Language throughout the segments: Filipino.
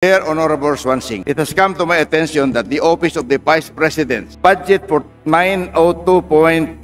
Dear Honorable Swansing, it has come to my attention that the Office of the Vice President's budget for 902.895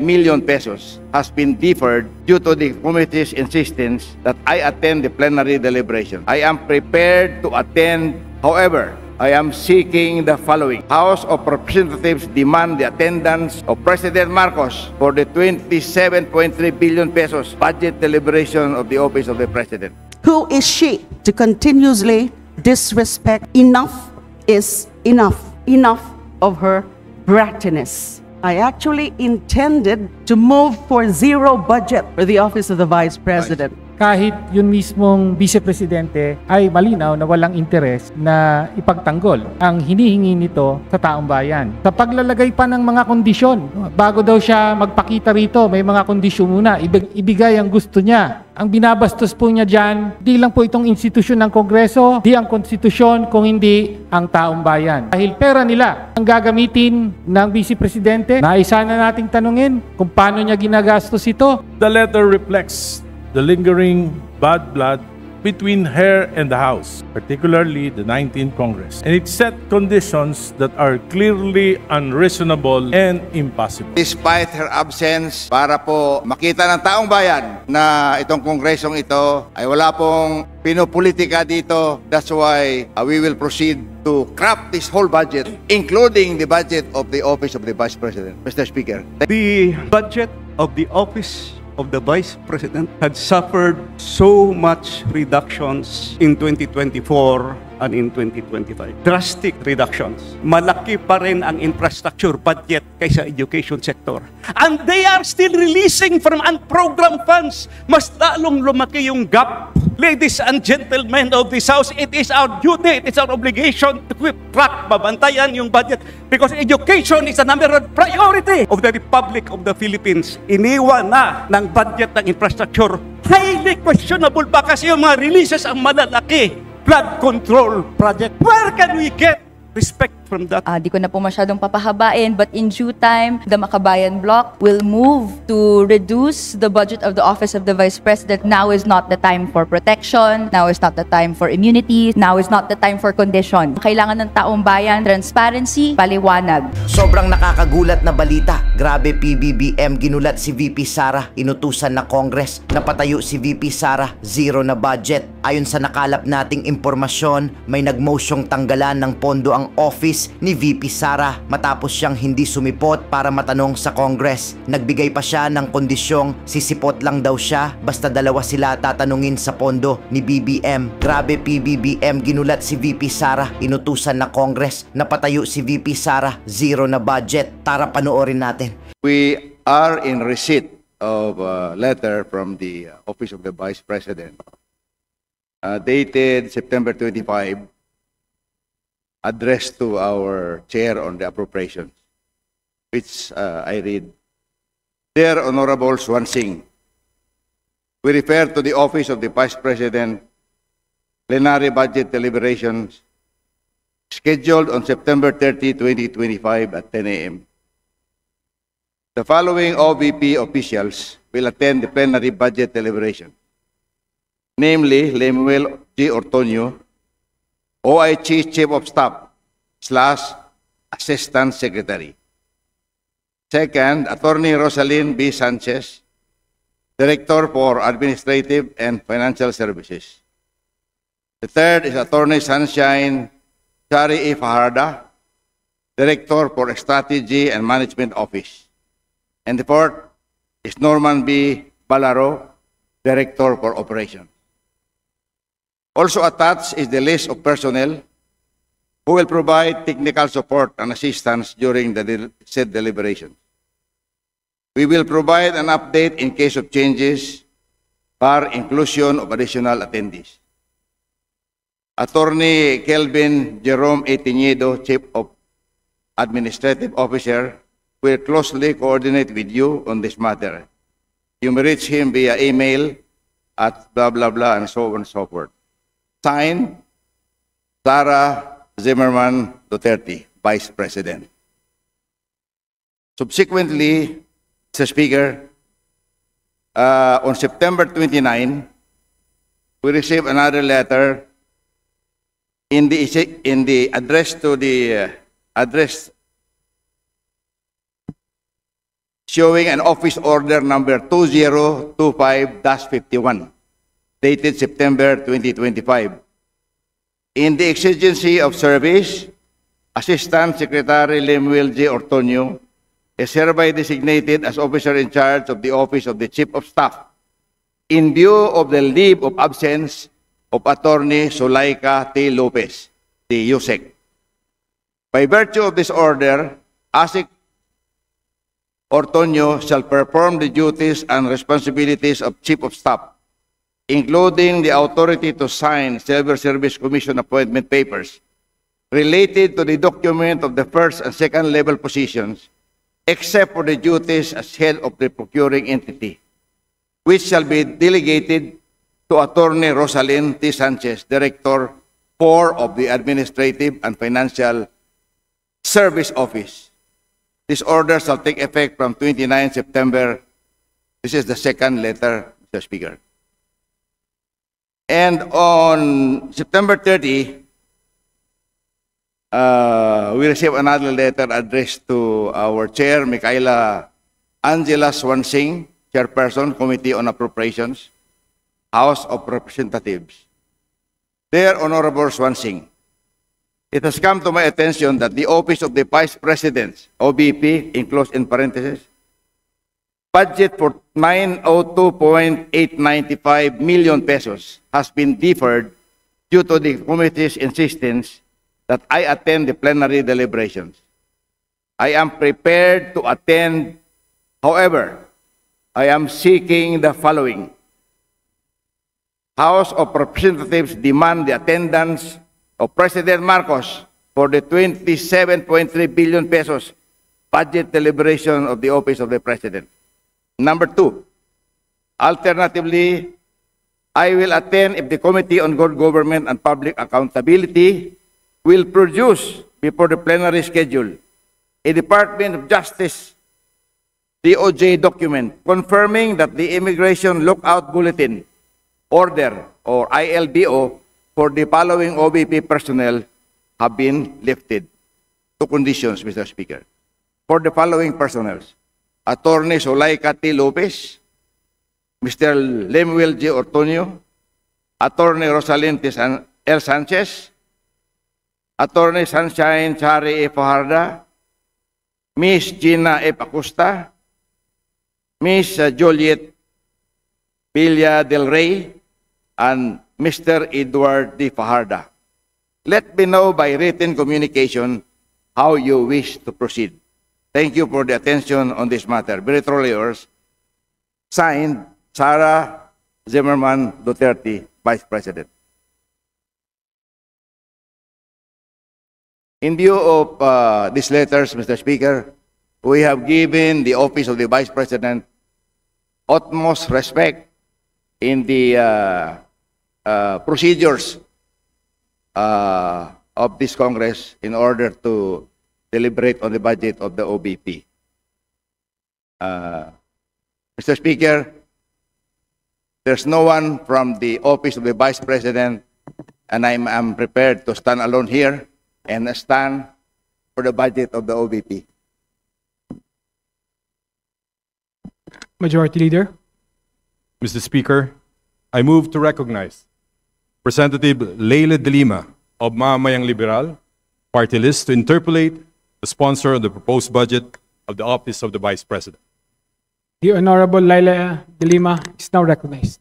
million pesos has been deferred due to the committee's insistence that I attend the plenary deliberation. I am prepared to attend, however, I am seeking the following. House of Representatives demand the attendance of President Marcos for the 27.3 billion pesos budget deliberation of the Office of the President. Who is she to continuously disrespect? Enough is enough. Enough of her brattiness. I actually intended to move for zero budget for the Office of the Vice President. Kahit yun mismong vice-presidente ay malinaw na walang interes na ipagtanggol ang hinihingi nito sa taong bayan. Sa paglalagay pa ng mga kondisyon, bago daw siya magpakita rito, may mga kondisyon muna, ibigay ang gusto niya. Ang binabastos po niya dyan, di lang po itong institusyon ng Kongreso, di ang konstitusyon, kung hindi ang taong bayan. Dahil pera nila ang gagamitin ng vice-presidente, naisa na nating tanungin kung paano niya ginagastos ito. The letter reflects the lingering bad blood between her and the House, particularly the 19th Congress. And it set conditions that are clearly unreasonable and impossible. Despite her absence, para po makita ng taong bayan na itong kongresong ito ay wala pong pinopolitika dito, that's why we will proceed to craft this whole budget, including the budget of the Office of the Vice President. Mr. Speaker. The budget of the Office of the Vice President had suffered so much reductions in 2024 and in 2025. Drastic reductions. Malaki pa rin ang infrastructure budget kaysa education sector. And they are still releasing from unprogrammed funds. Mas lalong lumaki yung gap. Ladies and gentlemen of this House, it is our duty, it is our obligation to keep track, babantayan yung budget, because education is a number one priority of the Republic of the Philippines. Iniwan na ng budget ng infrastructure. Highly questionable pa kasi yung mga releases ang malalaki. Flood control project. Where can we get respect from that? Di ko na po masyadong papahabain, but in due time, the Makabayan Bloc will move to reduce the budget of the Office of the Vice President. Now is not the time for protection. Now is not the time for immunity. Now is not the time for condition. Kailangan ng taong bayan, transparency, paliwanag. Sobrang nakakagulat na balita. Grabe, PBBM, ginulat si VP Sara. Inutusan na Congress. Napatayo si VP Sara. Zero na budget. Ayon sa nakalap nating impormasyon, may nagmosyong tanggalan ng pondo ang office ni VP Sara matapos siyang hindi sumipot para matanong sa Congress. Nagbigay pa siya ng kondisyong sisipot lang daw siya basta dalawa sila tatanungin sa pondo ni BBM. Grabe, PBBM, ginulat si VP Sara. Inutusan na Congress. Napatayo si VP Sara. Zero na budget. Tara, panoorin natin. We are in receipt of a letter from the Office of the Vice President dated September 25, addressed to our chair on the appropriations, which I read. Dear Honorable Swansing, we refer to the Office of the Vice President plenary budget deliberations scheduled on September 30, 2025 at 10 a.m. The following OVP officials will attend the plenary budget deliberation, namely Lemuel G. Ortonio, OIC Chief of Staff / Assistant Secretary. Second, Attorney Rosalyn B. Sanchez, Director for Administrative and Financial Services. The third is Attorney Sunshine Shari E. Fajarda, Director for Strategy and Management Office. And the fourth is Norman B. Balaro, Director for Operations. Also attached is the list of personnel who will provide technical support and assistance during the said deliberation. We will provide an update in case of changes or inclusion of additional attendees. Attorney Kelvin Jerome A. Tiñedo, Chief of Administrative Officer, will closely coordinate with you on this matter. You may reach him via email at blah, blah, blah, and so on and so forth. Signed, Sara Zimmerman Duterte, Vice President. Subsequently, Mr. Speaker, on September 29, we received another letter in the address to the address showing an office order number 2025-51 dated September 2025. In the exigency of service, Assistant Secretary Lemuel J. Ortonio is hereby designated as officer in charge of the Office of the Chief of Staff in view of the leave of absence of Attorney Zulaika T. Lopez, the USEC. By virtue of this order, ASIC Ortonio shall perform the duties and responsibilities of Chief of Staff, including the authority to sign Civil Service Commission appointment papers related to the document of the first and second level positions, except for the duties as head of the procuring entity, which shall be delegated to Attorney Rosalyn T. Sanchez, Director 4 of the Administrative and Financial Service Office. This order shall take effect from 29 September. This is the second letter, Mr. Speaker. And on September 30, we received another letter addressed to our chair, Micaela Angela Swansing, Chairperson, Committee on Appropriations, House of Representatives. Dear Honorable Swansing, it has come to my attention that the Office of the Vice President, OVP, enclosed in parentheses, budget for 902.895 million pesos has been deferred due to the committee's insistence that I attend the plenary deliberations. I am prepared to attend. However, I am seeking the following. House of Representatives demand the attendance of President Marcos for the 27.3 billion pesos budget deliberation of the Office of the President. Number 2, alternatively, I will attend if the Committee on Good Government and Public Accountability will produce before the plenary schedule a Department of Justice DOJ document confirming that the Immigration Lookout Bulletin Order or ILBO for the following OVP personnel have been lifted. Two conditions, Mr. Speaker. For the following personnel, Attorney Zulaika T. Lopez, Mr. Lemuel J. Ortonio, Attorney Rosalyn T. L. Sanchez, Attorney Sunshine Chari E. Fajarda, Miss Gina F. Acosta, Miss Juliet Villa del Rey, and Mr. Edward D. Fajarda. Let me know by written communication how you wish to proceed. Thank you for the attention on this matter. Very truly yours. Signed, Sara Zimmerman Duterte, Vice President. In view of these letters, Mr. Speaker, we have given the Office of the Vice President utmost respect in the procedures of this Congress in order to deliberate on the budget of the OVP. Mr. Speaker, there's no one from the Office of the Vice President, and I'm prepared to stand alone here and stand for the budget of the OVP. Majority Leader. Mr. Speaker, I move to recognize Representative Leila de Lima of Mamamayang Liberal Party List to interpolate the sponsor of the proposed budget of the Office of the Vice President. The Honorable Leila de Lima is now recognized.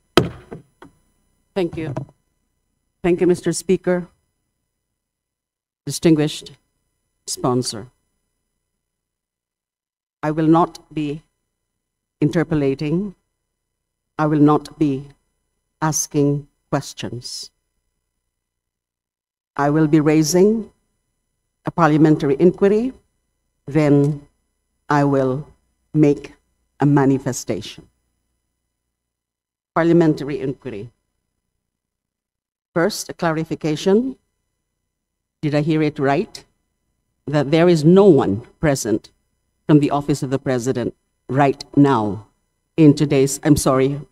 Thank you. Thank you, Mr. Speaker. Distinguished sponsor, I will not be interpolating. I will not be asking questions. I will be raising a parliamentary inquiry, then I will make a manifestation. Parliamentary inquiry. First, a clarification. Did I hear it right? That there is no one present from the Office of the President right now in today's,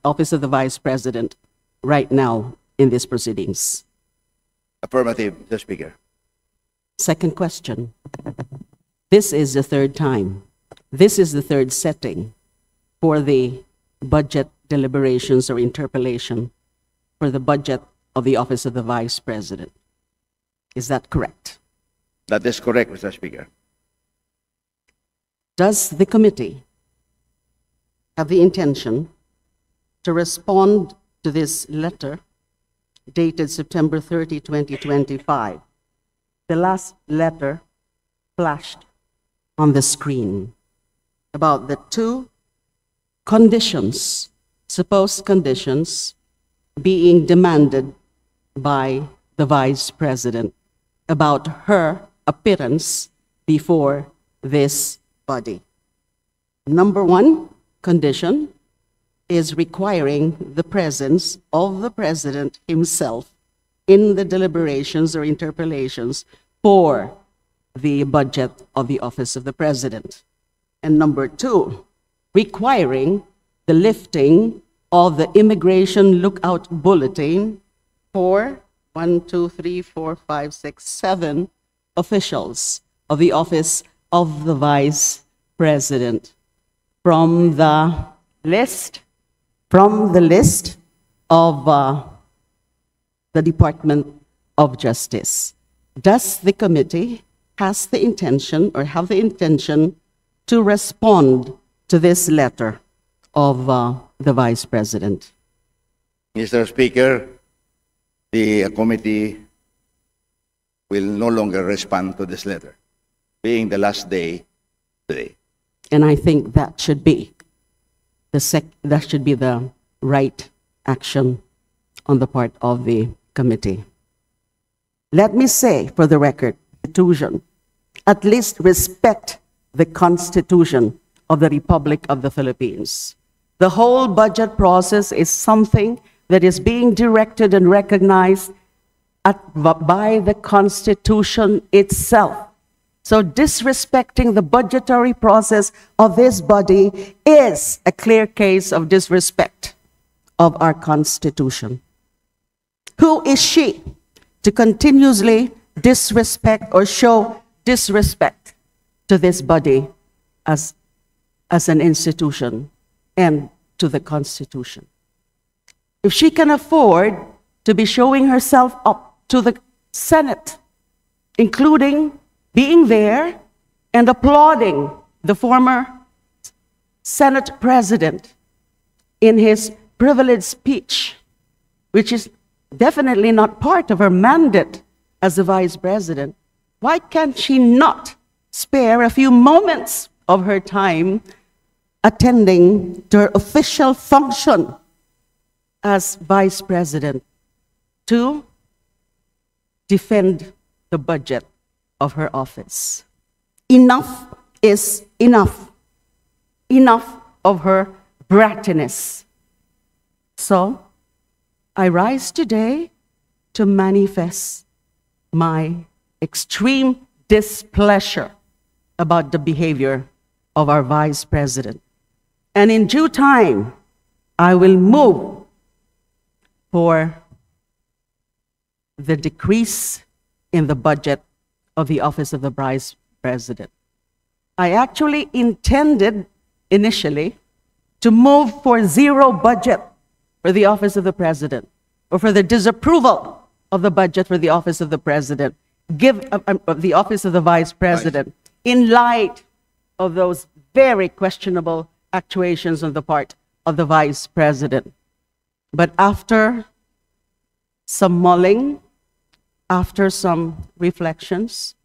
Office of the Vice President right now in these proceedings. Affirmative, Mr. Speaker. Second question. This is the third time. This is the third setting for the budget deliberations or interpellation for the budget of the Office of the Vice President. Is that correct? That is correct, Mr. Speaker. Does the committee have the intention to respond to this letter dated September 30, 2025? The last letter flashed on the screen about the two conditions, supposed conditions, being demanded by the Vice President about her appearance before this body. Number one condition is requiring the presence of the President himself in the deliberations or interpellations for the budget of the Office of the President. And number two, requiring the lifting of the Immigration Lookout Bulletin for 7 officials of the Office of the Vice President from the list of the Department of Justice. Does the committee have the intention to respond to this letter of the Vice President? Mr. Speaker, the committee will no longer respond to this letter, being the last day today. And I think that should be the right action on the part of the committee. Let me say, for the record, Constitution, at least respect the Constitution of the Republic of the Philippines. The whole budget process is something that is being directed and recognized by the Constitution itself. So disrespecting the budgetary process of this body is a clear case of disrespect of our Constitution. Who is she to continuously disrespect or show disrespect to this body as an institution and to the Constitution? If she can afford to be showing herself up to the Senate, including being there and applauding the former Senate President in his privileged speech, which is definitely not part of her mandate as the Vice President, why can't she not spare a few moments of her time attending to her official function as Vice President to defend the budget of her office? Enough is enough. Enough of her brattiness. So, I rise today to manifest my extreme displeasure about the behavior of our Vice President. And in due time, I will move for the decrease in the budget of the Office of the Vice President. I actually intended initially to move for zero budget for the Office of the President, or for the disapproval of the budget for the Office of the President, the Office of the Vice President, in light of those very questionable actuations on the part of the Vice President. But after some mulling, after some reflections,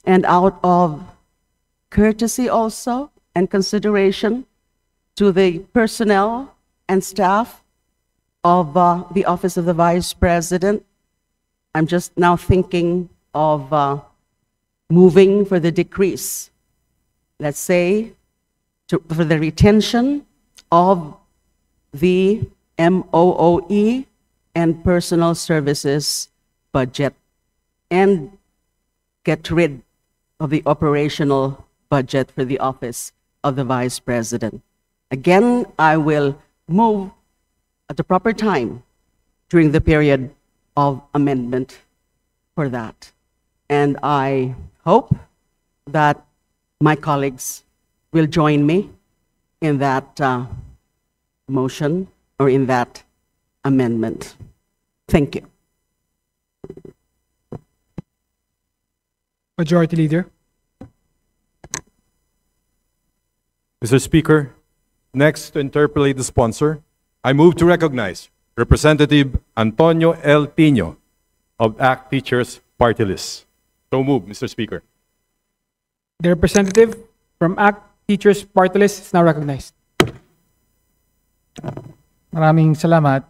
and out of courtesy also and consideration to the personnel and staff of the Office of the Vice President, I'm just now thinking of moving for the decrease, let's say, for the retention of the MOOE and personal services budget, and get rid of the operational budget for the Office of the Vice President. Again, I will move at the proper time during the period of amendment for that. And I hope that my colleagues will join me in that motion or in that amendment. Thank you. Majority Leader. Mr. Speaker, next to interpolate the sponsor, I move to recognize Representative Antonio L. Tino of ACT Teachers Party List. So move, Mr. Speaker. The representative from ACT Teachers Party List is now recognized. Maraming salamat,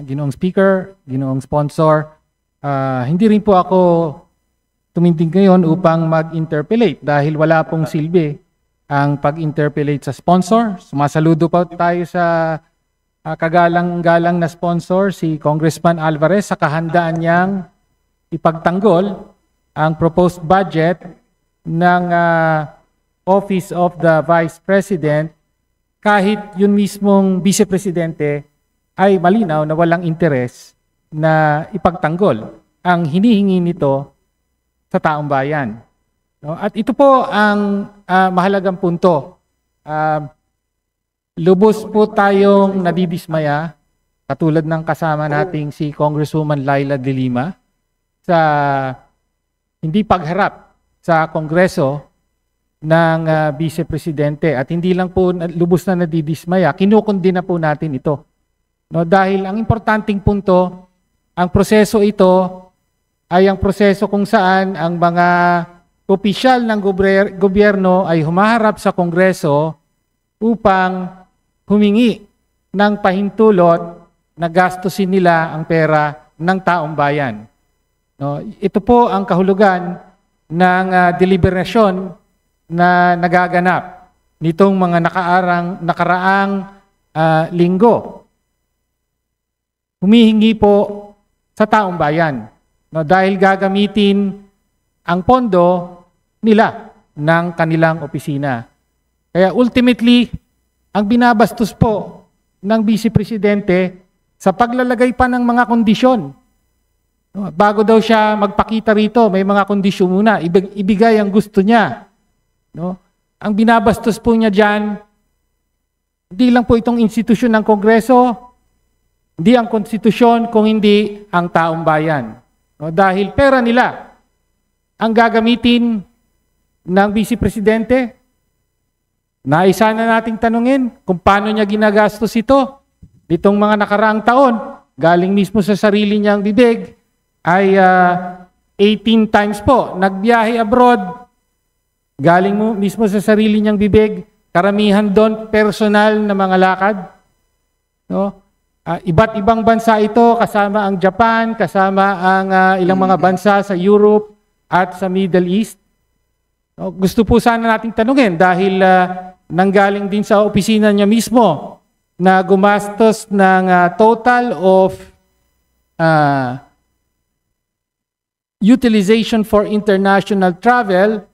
Ginoong Speaker, Ginoong Sponsor. Hindi rin po ako tumindig ngayon upang mag-interpellate dahil wala pong silbi ang pag-interpellate sa sponsor. Sumasaludo pa tayo sa kagalang-galang na sponsor, si Congressman Alvarez, sa kahandaan niyang ipagtanggol ang proposed budget ng Office of the Vice President kahit yun mismong Vice Presidente ay malinaw na walang interes na ipagtanggol ang hinihingi nito sa taong bayan. No? At ito po ang mahalagang punto. Lubos po tayong nadidismaya, katulad ng kasama nating si Congresswoman Laila De Lima, sa hindi pagharap sa Kongreso ng Vice Presidente. At hindi lang po lubos na nadidismaya, kinukundi na po natin ito. No? Dahil ang importanteng punto, ang proseso ito ay ang proseso kung saan ang mga opisyal ng gobyerno ay humaharap sa Kongreso upang humingi ng pahintulot na gastusin nila ang pera ng taong bayan. No, ito po ang kahulugan ng deliberasyon na nagaganap nitong mga nakaraang linggo. Humihingi po sa taong bayan, no, dahil gagamitin ang pondo nila ng kanilang opisina. Kaya ultimately, ang binabastos po ng Vice Presidente sa paglalagay pa ng mga kondisyon. Bago daw siya magpakita rito, may mga kondisyon muna, ibigay ang gusto niya. No? Ang binabastos po niya dyan, hindi lang po itong institusyon ng Kongreso, hindi ang konstitusyon, kung hindi ang taong bayan. No? Dahil pera nila ang gagamitin ng Vice Presidente. Naisa na nating tanungin kung paano niya ginagastos ito. Ditong mga nakaraang taon, galing mismo sa sarili niyang bibig, ay 18 times po nagbiyahe abroad. Galing mo mismo sa sarili niyang bibig, karamihan doon personal na mga lakad. No? Iba't ibang bansa ito, kasama ang Japan, kasama ang ilang mga bansa sa Europe at sa Middle East. No? Gusto po sana nating tanungin dahil nanggaling din sa opisina niya mismo na gumastos ng total of utilization for international travel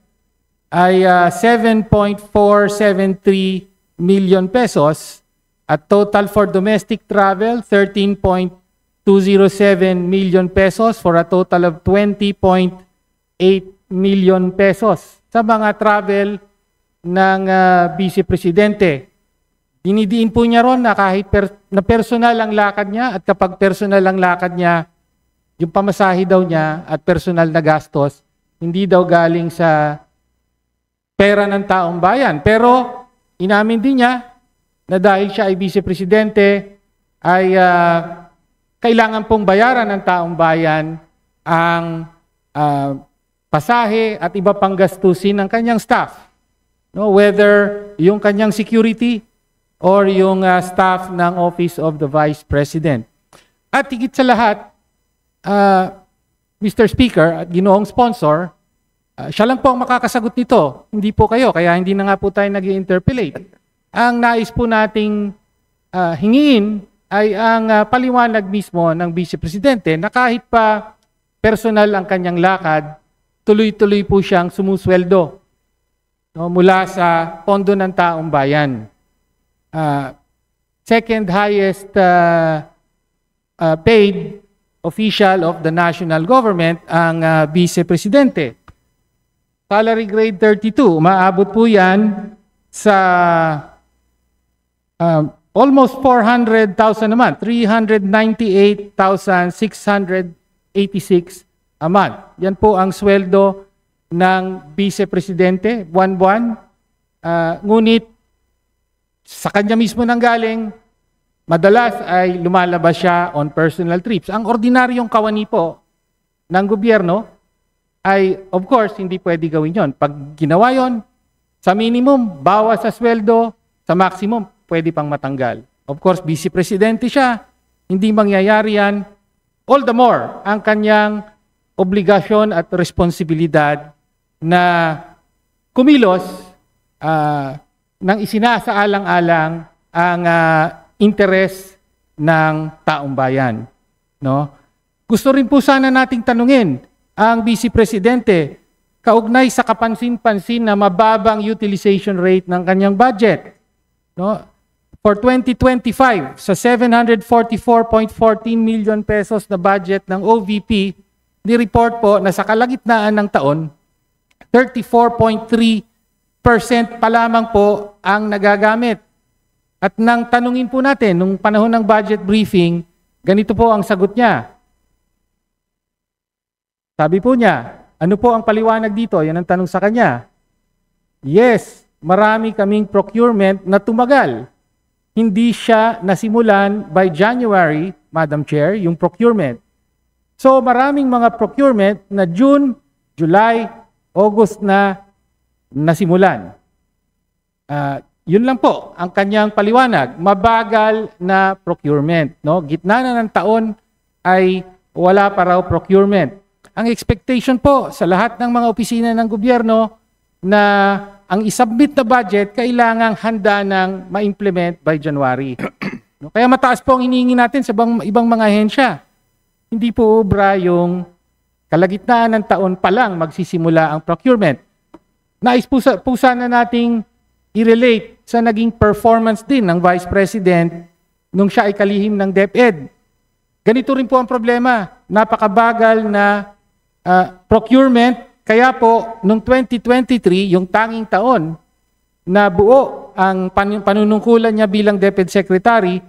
ay 7.473 million pesos at total for domestic travel 13.207 million pesos for a total of 20.8 million pesos sa mga travel ng Vice Presidente. Dinidiin po niya ron na kahit na personal ang lakad niya at kapag personal ang lakad niya, yung pamasahe daw niya at personal na gastos, hindi daw galing sa pera ng taong bayan. Pero inamin din niya na dahil siya ay Vice Presidente, ay kailangan pong bayaran ng taong bayan ang pasahe at iba pang gastusin ng kanyang staff. No, whether yung kanyang security or yung staff ng Office of the Vice President. At higit sa lahat, Mr. Speaker at Ginoong Sponsor, siya lang po ang makakasagot nito. Hindi po kayo, kaya hindi na nga po tayo nag-interpellate. Ang nais po nating hingin ay ang paliwanag mismo ng Vice Presidente na kahit pa personal ang kanyang lakad, tuloy-tuloy po siyang sumusweldo, no, mula sa pondo ng taong bayan. Second highest paid official of the national government ang Vice Presidente. Salary grade 32, umaabot po yan sa almost 400,000 a month, 398,686 a month. Yan po ang sweldo ng Vice Presidente, buwan-buwan. Ngunit sa kanya mismo nanggaling, madalas ay lumalabas siya on personal trips. Ang ordinaryong kawani po ng gobyerno ay, of course, hindi pwede gawin yon. Pag ginawa yon, sa minimum, bawas sa sweldo, sa maximum, pwede pang matanggal. Of course, Vice Presidente siya, hindi mangyayari yan. All the more, ang kanyang obligasyon at responsibilidad na kumilos nang isinasaalang-alang ang interes ng taong bayan. No? Gusto rin po sana nating tanungin ang Vice Presidente kaugnay sa kapansin-pansin na mababang utilization rate ng kanyang budget. No? For 2025, sa 744.14 million pesos na budget ng OVP, ni-report po na sa kalagitnaan ng taon, 34.3% pa lamang po ang nagagamit. At nang tanungin po natin, nung panahon ng budget briefing, ganito po ang sagot niya. Sabi po niya, ano po ang paliwanag dito? Yan ang tanong sa kanya. Yes, marami kaming procurement na tumagal. Hindi siya nasimulan by January, Madam Chair, yung procurement. So maraming mga procurement na June, July, August na nasimulan. Yun lang po ang kanyang paliwanag. Mabagal na procurement. No? Gitna na ng taon ay wala pa raw procurement. Ang expectation po sa lahat ng mga opisina ng gobyerno na ang isubmit na budget kailangang handa ng ma-implement by January. No? Kaya mataas po ang hinihingi natin sa ibang mga ahensya. Hindi po obra yung kalagitnaan ng taon pa lang magsisimula ang procurement. Nais po sana nating i-relate sa naging performance din ng Vice President nung siya ay kalihim ng DepEd. Ganito rin po ang problema. Napakabagal na procurement. Kaya po, noong 2023, yung tanging taon na buo ang panunungkulan niya bilang DepEd Secretary,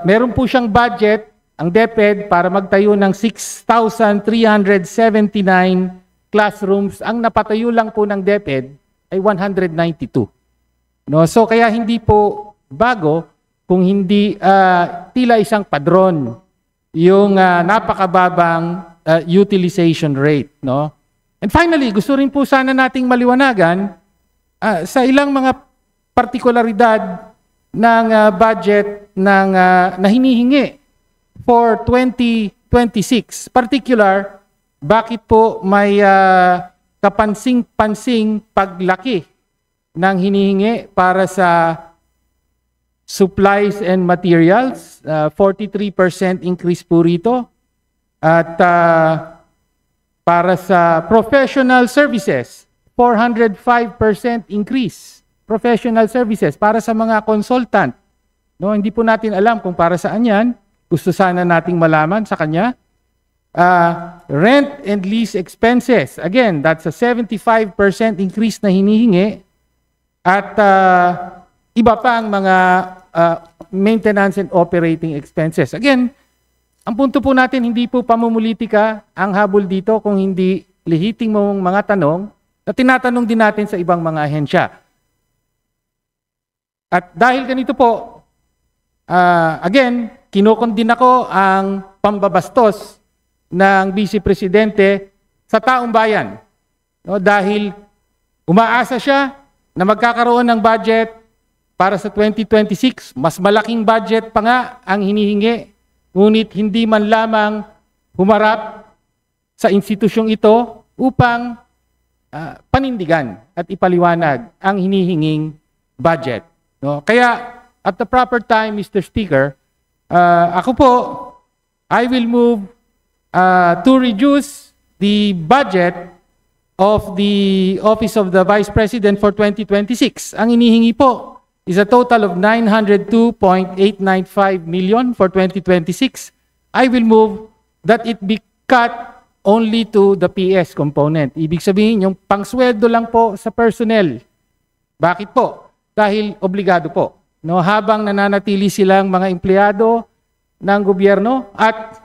meron po siyang budget, ang DepEd, para magtayo ng 6,379 classrooms. Ang napatayo lang po ng DepEd ay 192. No? So kaya hindi po bago kung hindi tila isang padron yung napakababang utilization rate. No? And finally, gusto rin po sana nating maliwanagan sa ilang mga partikularidad ng budget ng na hinihingi for 2026. Particular, bakit po may kapansing-pansing paglaki ng hinihingi para sa supplies and materials, 43% increase po rito. At para sa professional services, 405% increase. Professional services para sa mga consultant. No, hindi po natin alam kung para saan yan. Gusto sana nating malaman sa kanya. Rent and lease expenses. Again, that's a 75% increase na hinihingi. At iba pa ang mga maintenance and operating expenses. Again, ang punto po natin, hindi po pamumulitika ang habol dito kung hindi lihiting mong mga tanong na tinatanong din natin sa ibang mga ahensya. At dahil ganito po, again, kinukondin ako ang pambabastos ng Vice Presidente sa taong bayan. No, dahil umaasa siya na magkakaroon ng budget para sa 2026. Mas malaking budget pa nga ang hinihingi. Ngunit hindi man lamang humarap sa institusyong ito upang panindigan at ipaliwanag ang hinihinging budget. No? Kaya at the proper time, Mr. Speaker, ako po, I will move to reduce the budget of the Office of the Vice President for 2026. Ang hinihingi po is a total of 902.895 million for 2026. I will move that it be cut only to the PS component. Ibig sabihin, yung pangsweldo lang po sa personnel. Bakit po? Dahil obligado po. No, habang nananatili silang mga empleyado ng gobyerno at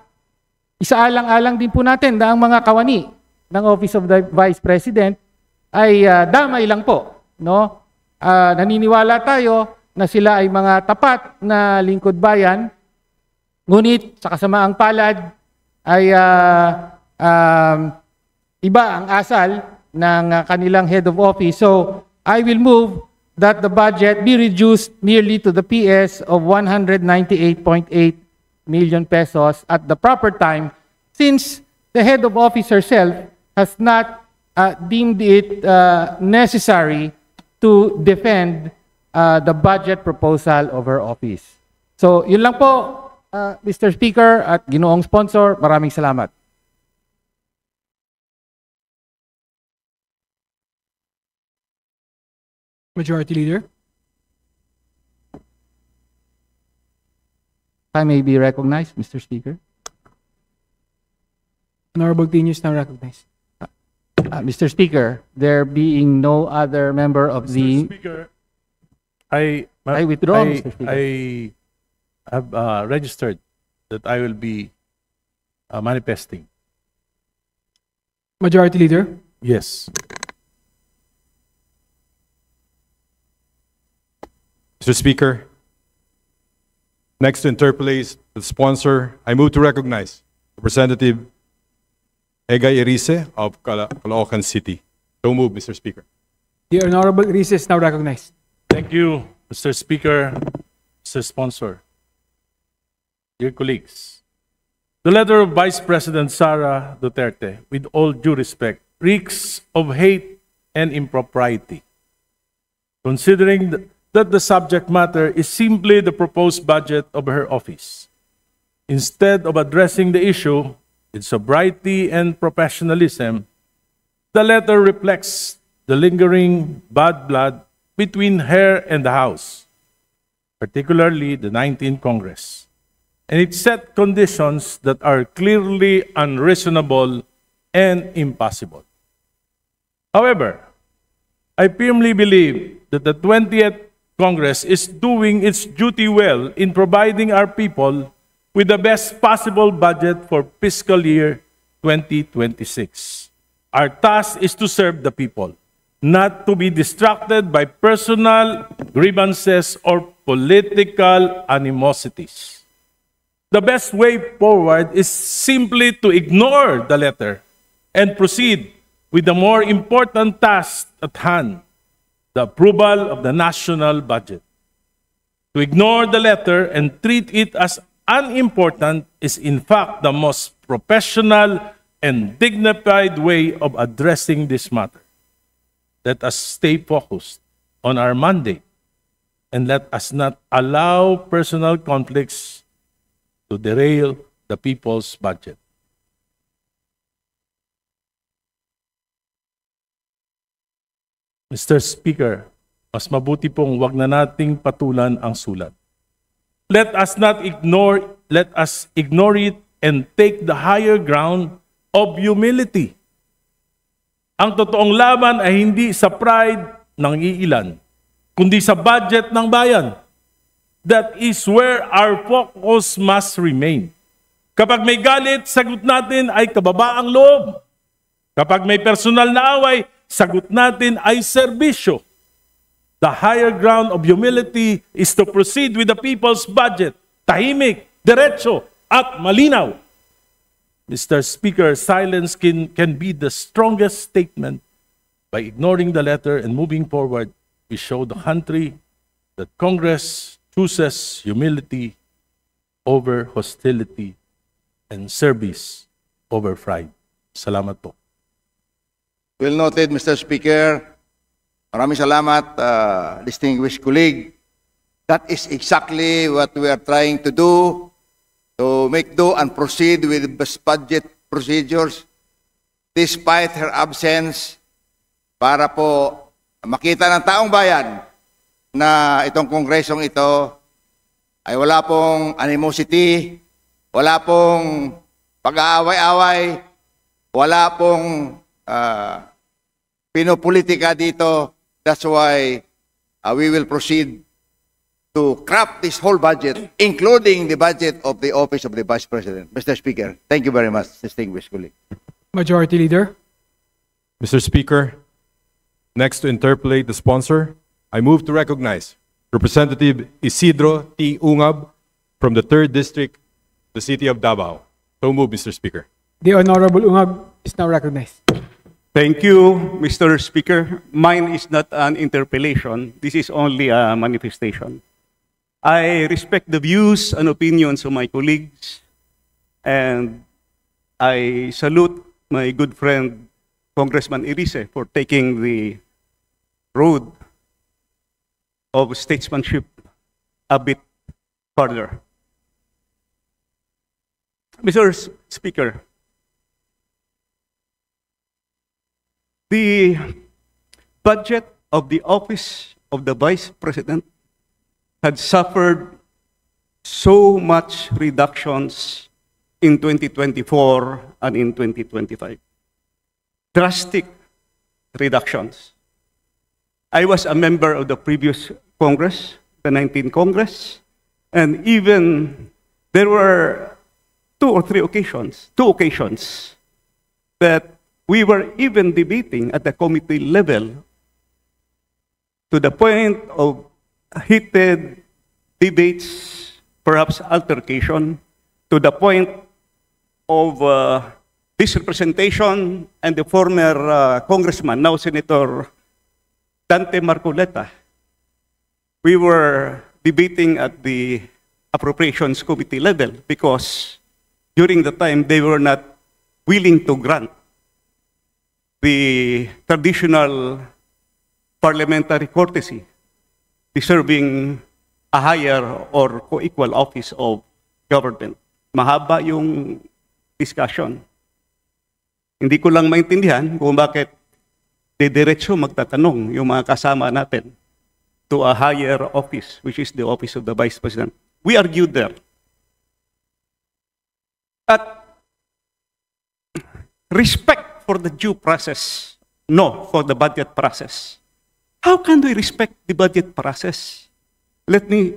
isaalang-alang din po natin na ang mga kawani ng Office of the Vice President ay damay lang po. No? Naniniwala tayo na sila ay mga tapat na lingkod bayan, ngunit sa kasamaang palad ay iba ang asal ng kanilang head of office. So I will move that the budget be reduced merely to the PS of 198.8 million pesos at the proper time, since the head of office herself has not deemed it necessary to defend the budget proposal of her office. So yun lang po, Mr. Speaker at ginoong sponsor, maraming salamat. Majority Leader. I may be recognized, Mr. Speaker. Honorable Tino is now recognized. Mr. Speaker, there being no other member of the... Mr. Speaker, I withdraw, Mr. Speaker. I have registered that I will be manifesting. Majority Leader. Yes. Mr. Speaker, next to interpolate the sponsor, I move to recognize Representative Egay Erice of Caloocan City. So move, Mr. Speaker. The Honorable Erice is now recognized. Thank you, Mr. Speaker, Mr. Sponsor. Dear colleagues, the letter of Vice President Sara Duterte, with all due respect, reeks of hate and impropriety. Considering that the subject matter is simply the proposed budget of her office, instead of addressing the issue with sobriety and professionalism, the letter reflects the lingering bad blood between her and the House, particularly the 19th Congress, and it set conditions that are clearly unreasonable and impossible. However, I firmly believe that the 20th Congress is doing its duty well in providing our people with the best possible budget for fiscal year 2026. Our task is to serve the people, not to be distracted by personal grievances or political animosities. The best way forward is simply to ignore the letter and proceed with the more important task at hand, the approval of the national budget. To ignore the letter and treat it as unimportant is in fact the most professional and dignified way of addressing this matter. Let us stay focused on our mandate and let us not allow personal conflicts to derail the people's budget. Mr. Speaker, mas mabuti pong wag na nating patulan ang sulat. Let us ignore it and take the higher ground of humility. Ang totoong laban ay hindi sa pride ng iilan, kundi sa budget ng bayan. That is where our focus must remain. Kapag may galit, sagot natin ay kababaang loob. Kapag may personal na away, sagot natin ay serbisyo. The higher ground of humility is to proceed with the people's budget, tahimik, diretso, at malinaw. Mr. Speaker, silence can be the strongest statement. By ignoring the letter and moving forward, we show the country that Congress chooses humility over hostility and service over pride. Salamat po. Well noted, Mr. Speaker. Maraming salamat, distinguished colleague. That is exactly what we are trying to do, to make do and proceed with budget procedures despite her absence, para po makita ng taong bayan na itong kongresong ito ay wala pong animosity, wala pong pag-aaway-away, wala pong pinopolitika dito. That's why we will proceed to craft this whole budget, including the budget of the Office of the Vice President. Mr. Speaker, thank you very much, distinguished colleague. Majority Leader. Mr. Speaker, next to interpolate the sponsor, I move to recognize Representative Isidro T. Ungab from the 3rd District, the City of Davao. So move, Mr. Speaker. The Honorable Ungab is now recognized. Thank you, Mr. Speaker. Mine is not an interpellation. This is only a manifestation. I respect the views and opinions of my colleagues, and I salute my good friend, Congressman Irise, for taking the road of statesmanship a bit further. Mr. Speaker, the budget of the Office of the Vice President had suffered so much reductions in 2024 and in 2025. Drastic reductions. I was a member of the previous Congress, the 19th Congress, and even there were two occasions that we were even debating at the committee level to the point of heated debates, perhaps altercation, to the point of disrepresentation, and the former congressman, now Senator Dante Marcoleta. We were debating at the Appropriations Committee level because during the time they were not willing to grant the traditional parliamentary courtesy deserving a higher or co-equal office of government. Mahaba yung discussion. Hindi ko lang maintindihan kung bakit diretso magtatanong yung mga kasama natin to a higher office, which is the Office of the Vice President. We argued there. At respect for the due process, no, for the budget process. How can we respect the budget process? Let me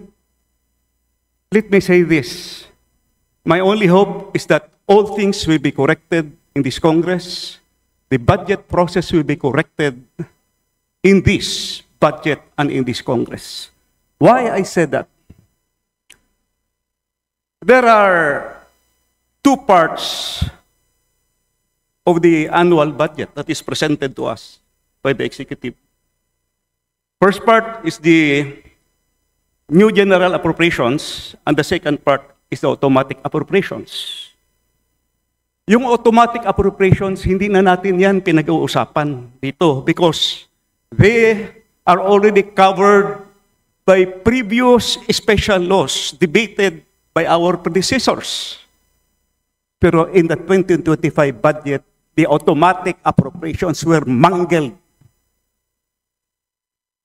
say this. My only hope is that all things will be corrected in this Congress. The budget process will be corrected in this budget and in this Congress. Why I said that? There are two parts of the annual budget that is presented to us by the executive. First part is the new general appropriations, and the second part is the automatic appropriations. Yung automatic appropriations, hindi na natin yan pinag-uusapan dito because they are already covered by previous special laws debated by our predecessors. Pero in the 2025 budget, the automatic appropriations were mangled.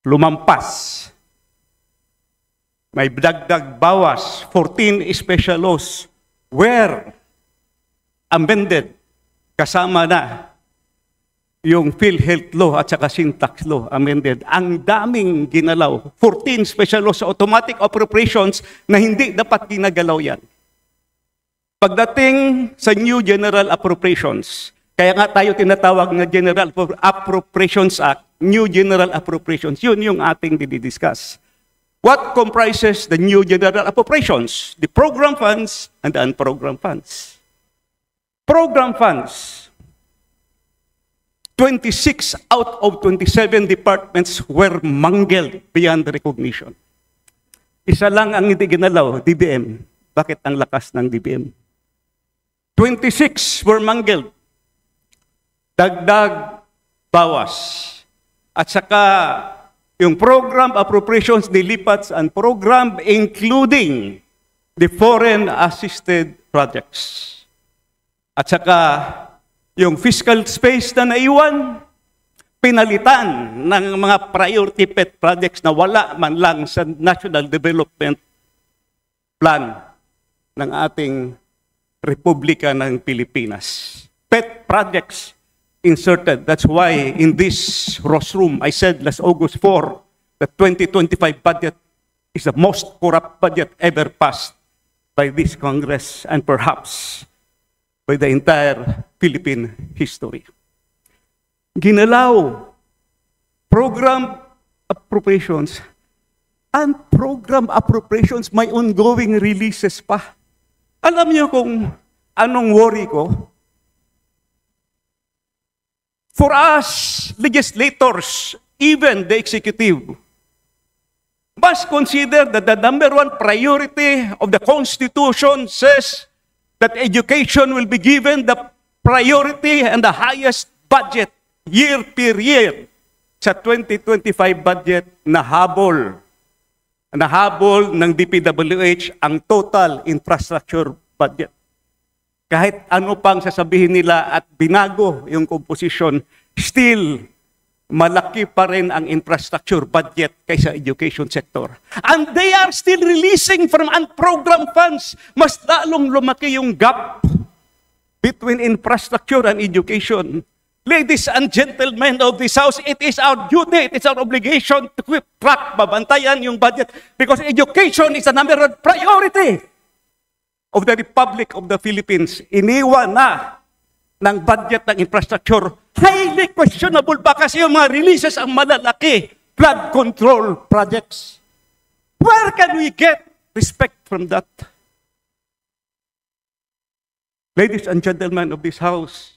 Lumampas. May dagdag bawas. 14 special laws were amended. Kasama na yung PhilHealth law at saka syntax law amended. Ang daming ginalaw. 14 special laws sa automatic appropriations na hindi dapat ginagalaw yan. Pagdating sa new general appropriations, kaya nga tayo tinatawag na General Appropriations Act, New General Appropriations, yun yung ating didiscuss. What comprises the new general appropriations? The program funds and the unprogrammed funds. Program funds, 26 out of 27 departments were mangled beyond recognition. Isa lang ang hindi ginalaw, DBM. Bakit ang lakas ng DBM? 26 were mangled. Dagdag bawas. At saka yung program appropriations nilipat sa program including the foreign assisted projects. At saka yung fiscal space na naiwan, pinalitan ng mga priority pet projects na wala man lang sa National Development Plan ng ating Republika ng Pilipinas. Pet projects inserted. That's why in this rostrum, I said last August 4, the 2025 budget is the most corrupt budget ever passed by this Congress and perhaps by the entire Philippine history. Ginalaw program appropriations, and program appropriations may ongoing releases pa. Alam niyo kung anong worry ko? For us, legislators, even the executive, must consider that the number one priority of the Constitution says that education will be given the priority and the highest budget year per year. Sa 2025 budget, nahabol ng DPWH ang total infrastructure budget. Kahit ano pang sasabihin nila at binago yung composition, still malaki pa rin ang infrastructure budget kaysa education sector. And they are still releasing from unprogrammed funds. Mas lalong lumaki yung gap between infrastructure and education. Ladies and gentlemen of this House, it is our duty, it is our obligation to keep track, babantayan yung budget because education is the number one priority of the Republic of the Philippines. Iniwan na ng budget ng infrastructure. Highly questionable pa kasi yung mga releases ang malalaki, flood control projects. Where can we get respect from that? Ladies and gentlemen of this House,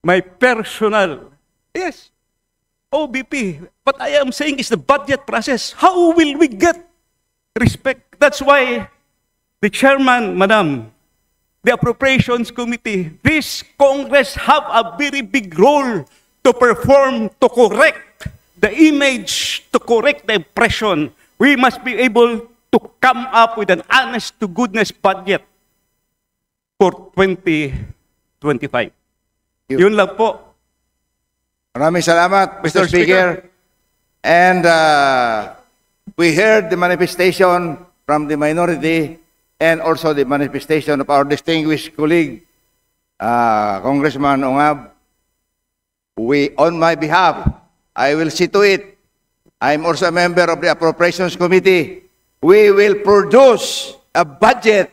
my personal, yes, OBP, what I am saying is the budget process. How will we get respect? That's why the chairman, Madam, the Appropriations Committee, this Congress have a very big role to perform, to correct the image, to correct the impression. We must be able to come up with an honest-to-goodness budget for 2025. Yun lang po. Maraming salamat, Mr. Speaker. And we heard the manifestation from the minority and also the manifestation of our distinguished colleague, Congressman Ongab. On my behalf, I will see to it. I'm also a member of the Appropriations Committee. We will produce a budget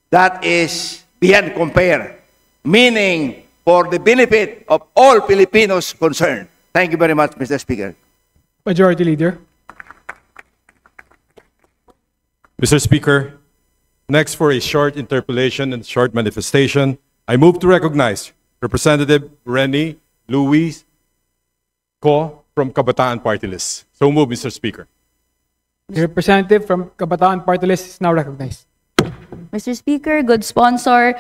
that is beyond compare, meaning for the benefit of all Filipinos concerned. Thank you very much, Mr. Speaker. Majority Leader. Mr. Speaker, next for a short interpellation and short manifestation, I move to recognize Representative Renny Luis Co from Kabataan Party List. So move, Mr. Speaker. The representative from Kabataan Party List is now recognized. Mr. Speaker, good sponsor,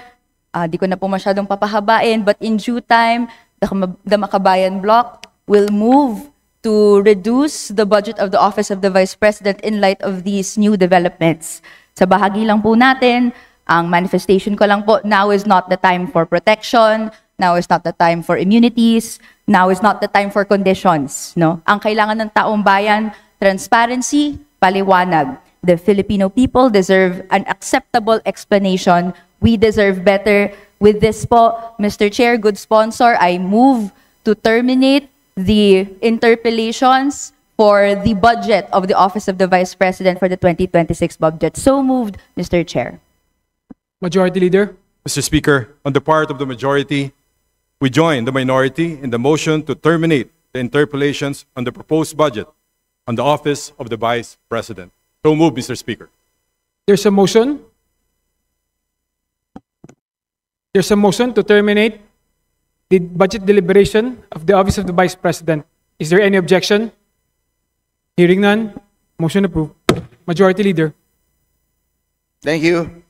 di ko na po masyadong papahabain, but in due time, the Makabayan Bloc will move to reduce the budget of the Office of the Vice President in light of these new developments. Sa bahagi lang po natin, ang manifestation ko lang po, now is not the time for protection, now is not the time for immunities, now is not the time for conditions. No? Ang kailangan ng taong bayan, transparency, paliwanag. The Filipino people deserve an acceptable explanation. We deserve better. With this po, Mr. Chair, good sponsor, I move to terminate the interpellations for the budget of the Office of the Vice President for the 2026 budget. So moved, Mr. Chair. Majority Leader. Mr. Speaker, on the part of the majority, we join the minority in the motion to terminate the interpellations on the proposed budget on the Office of the Vice President. So move, Mr. Speaker. There's a motion. There's a motion to terminate the budget deliberation of the Office of the Vice President. Is there any objection? Hearing none, motion approved. Majority Leader. Thank you.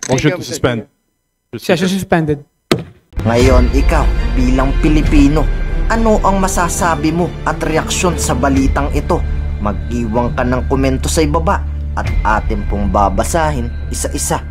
Motion to suspend. Session suspended. Ngayon, ikaw, bilang Pilipino, ano ang masasabi mo at reaksyon sa balitang ito? Mag-iwan ka ng komento sa ibaba at atin pong babasahin isa-isa.